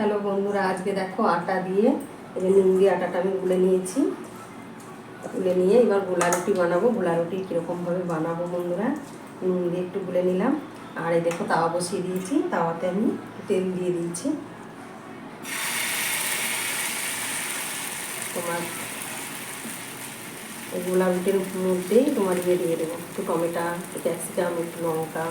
Hello বন্ধুরা, আজকে দেখো আটা দিয়ে এই যে নিম দিয়ে আটাটা আমি গুলে নিয়েছি। গুলে নিয়ে এবার গোলা রুটি বানাবো। গোলা রুটি কীরকমভাবে বানাবো বন্ধুরা, নুন দিয়ে একটু গুলে নিলাম। আর এই দেখো তাওয়া বসিয়ে দিয়েছি, তাওয়াতে আমি তেল দিয়ে দিয়েছি। তোমার এই গোলা রুটির মধ্যেই তোমার দিয়ে দেবো একটু টমেটো, একটু ক্যাপসিকাম, একটু লঙ্কা।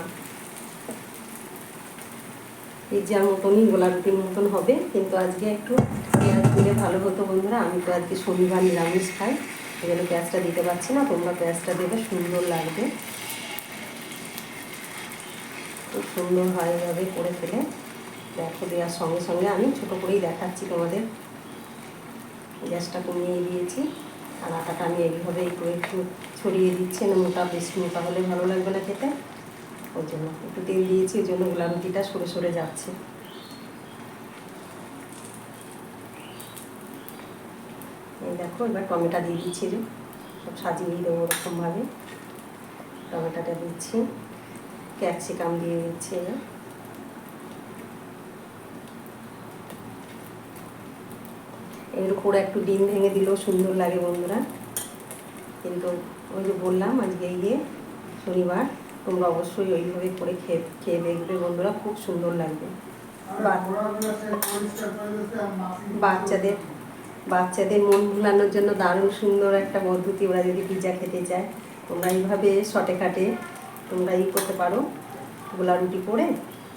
পিৎজার মতনই গোলা রুটির মতন হবে, কিন্তু আজকে একটু পেঁয়াজ দিলে ভালো হতো বন্ধুরা। আমি তো আজকে শনিবার নিরামিষ খাই, ওই জন্য পেঁয়াজটা দিতে পারছি না। তোমরা পেঁয়াজটা দেবে, সুন্দর লাগবে, খুব সুন্দর হয় এভাবে করে ফেলে। দেখো দেওয়ার সঙ্গে সঙ্গে আমি ছোটো করেই দেখাচ্ছি তোমাদের। গ্যাসটা কমিয়ে দিয়েছি আর আটাটা আমি এইভাবে একটু একটু ছড়িয়ে দিচ্ছি। না মোটা, বেশি মোটা হলে ভালো লাগবে না খেতে, ওই জন্য একটু তেল দিয়েছি, ওই জন্য গোলা রুটিটা সরে সরে যাচ্ছে। এই দেখো এবার টমেটো দিয়ে দিচ্ছি, যে সব সাজিয়ে দেবো ওরকমভাবে। টমেটোটা দিচ্ছি, ক্যাপসিকাম দিয়ে দিচ্ছি। এর উপরে একটু ডিম ভেঙে দিলেও সুন্দর লাগে বন্ধুরা, কিন্তু ওই যে বললাম আজকে গিয়ে শনিবার, তোমরা অবশ্যই ওইভাবে করে খেয়ে দেখবে বন্ধুরা, খুব সুন্দর লাগবে। বাচ্চাদের মন ভুলানোর জন্য দারুণ সুন্দর একটা পদ্ধতি। ওরা যদি পিৎজা খেতে চায়, তোমরা এইভাবে শর্টকাটে তোমরা করতে পারো। গোলা রুটি করে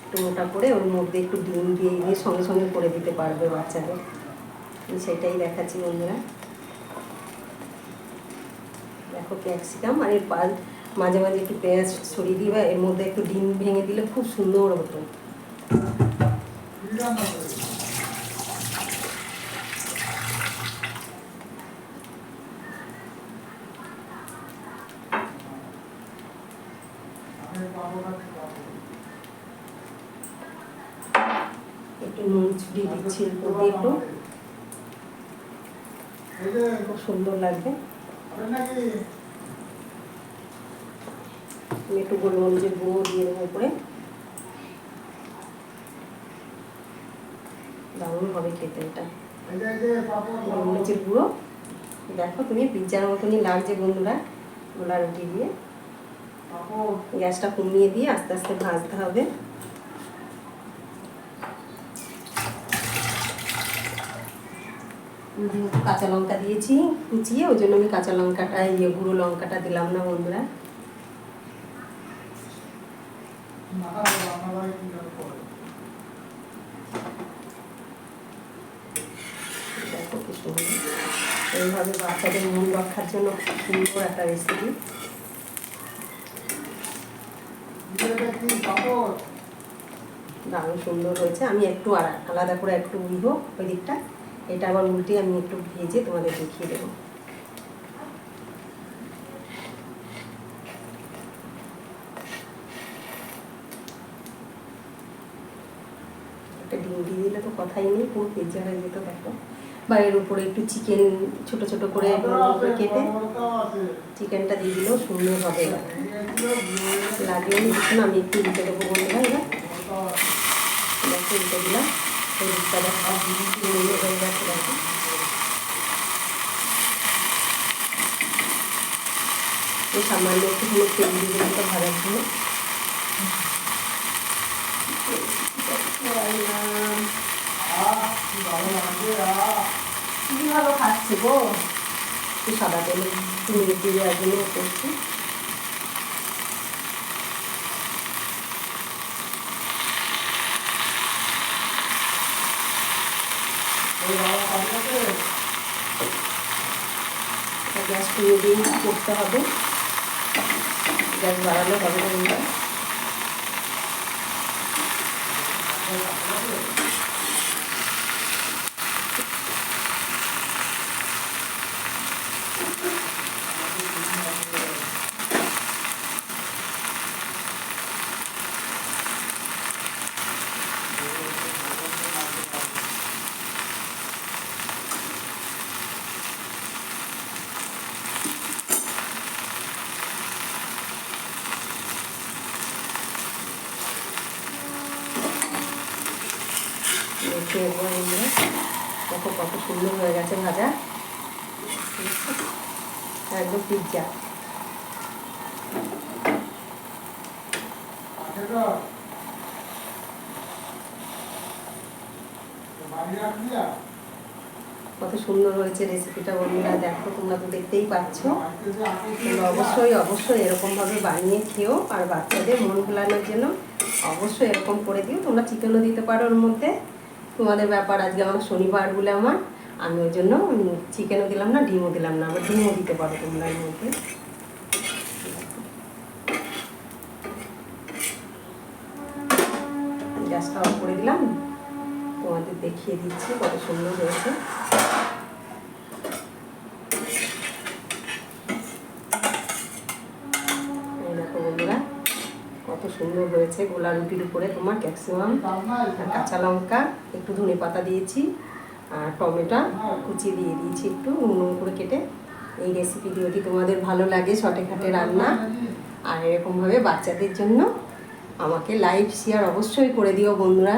একটু মোটা করে ওর মধ্যে একটু ডিম দিয়ে সঙ্গে সঙ্গে করে দিতে পারবে বাচ্চাদের। সেটাই দেখাচ্ছি বন্ধুরা। দেখো ক্যাপসিকাম আর এর মাঝে মাঝে একটু পেঁয়াজ ছড়িয়ে দিই, বা এর মধ্যে একটু ডিম ভেঙে দিলে খুব সুন্দর হতো। একটু নুন ছড়িয়ে দিচ্ছি একটু, খুব সুন্দর লাগবে। আমি একটু গোলমরিচের গুঁড়ো দিয়ে দেবো উপরে, দারুণ হবে খেতে এটা। গোলমরিচের গুঁড়ো। দেখো তুমি পিৎজার মতনই লাগছে বন্ধুরা গোলা রুটি দিয়ে। গ্যাসটা কমিয়ে দিয়ে আস্তে আস্তে ভাজতে হবে। যেহেতু কাঁচা লঙ্কা দিয়েছি কুচিয়ে, ওই জন্য আমি কাঁচা লঙ্কাটা গুঁড়ো লঙ্কাটা দিলাম না বন্ধুরা। দেখো কি সুন্দর, এইভাবে বাচ্চাদের মন রক্ষার জন্য খুব সুন্দর একটা রেসিপি। দারুণ সুন্দর হয়েছে। আমি একটু আলাদা করে একটু উঠবো ওই দিকটা, এটা আবার উল্টে আমি একটু ভেজে তোমাদের দেখিয়ে দেবো। একটা ডিম দিয়ে দিলে তো কথাই নেই, পুরো পিৎজা হয়ে যেত। দেখো, বা এর উপরে একটু চিকেন ছোট ছোট করে কেটে চিকেনটা দিয়ে দিলেও সুন্দর হবে। লাগেও দেখুন, আমি একটু উল্টে দেবো বন্ধুরা। এবার দেখো উল্টে দিলাম, এই দিকটা দেখো হয়ে গেছে। দেখো এই সামান্য একটুখানি তেল দিয়ে দিলাম তো ভাজার জন্য। কি ভালো খাচ্ছে গো, একটু সাদা তেলে মিনিট দিয়ে দেওয়ার জন্য করছি। গ্যাস কমিয়ে দিয়ে করতে হবে, গ্যাস বাড়ালে হবে না। দেখে একবার বন্ধুরা দেখো কত সুন্দর হয়ে গেছে ভাজা, একদম পিৎজা। কত সুন্দর হয়েছে রেসিপিটা বন্ধুরা, দেখো তোমরা তো দেখতেই পাচ্ছ। তোমরা অবশ্যই এরকমভাবে বানিয়ে খেও, আর বাচ্চাদের মন ভোলানোর জন্য অবশ্যই এরকম করে দিও। তোমরা চিকেনও দিতে পারো ওর মধ্যে, তোমাদের ব্যাপার। আজকে আমার শনিবার বলে আমি ওই জন্য চিকেনও দিলাম না, ডিমও দিলাম না। আবার ডিমও দিতে পারো তোমরা এর মধ্যে। গ্যাসটা অফ করে দিলাম, তোমাদের দেখিয়ে দিচ্ছি কত সুন্দর হয়েছে। দেখো বন্ধুরা কত সুন্দর হয়েছে। গোলা রুটির উপরে তোমার ক্যাপসিকাম, কাঁচা লঙ্কা, একটু ধনে পাতা দিয়েছি, আর টমেটো কুচি দিয়ে দিয়েছি একটু নুন করে কেটে। এই রেসিপি যদি তোমাদের ভালো লাগে, শর্টে খাটে রান্না, আর এরকমভাবে বাচ্চাদের জন্য আমাকে লাইক শেয়ার অবশ্যই করে দিও বন্ধুরা।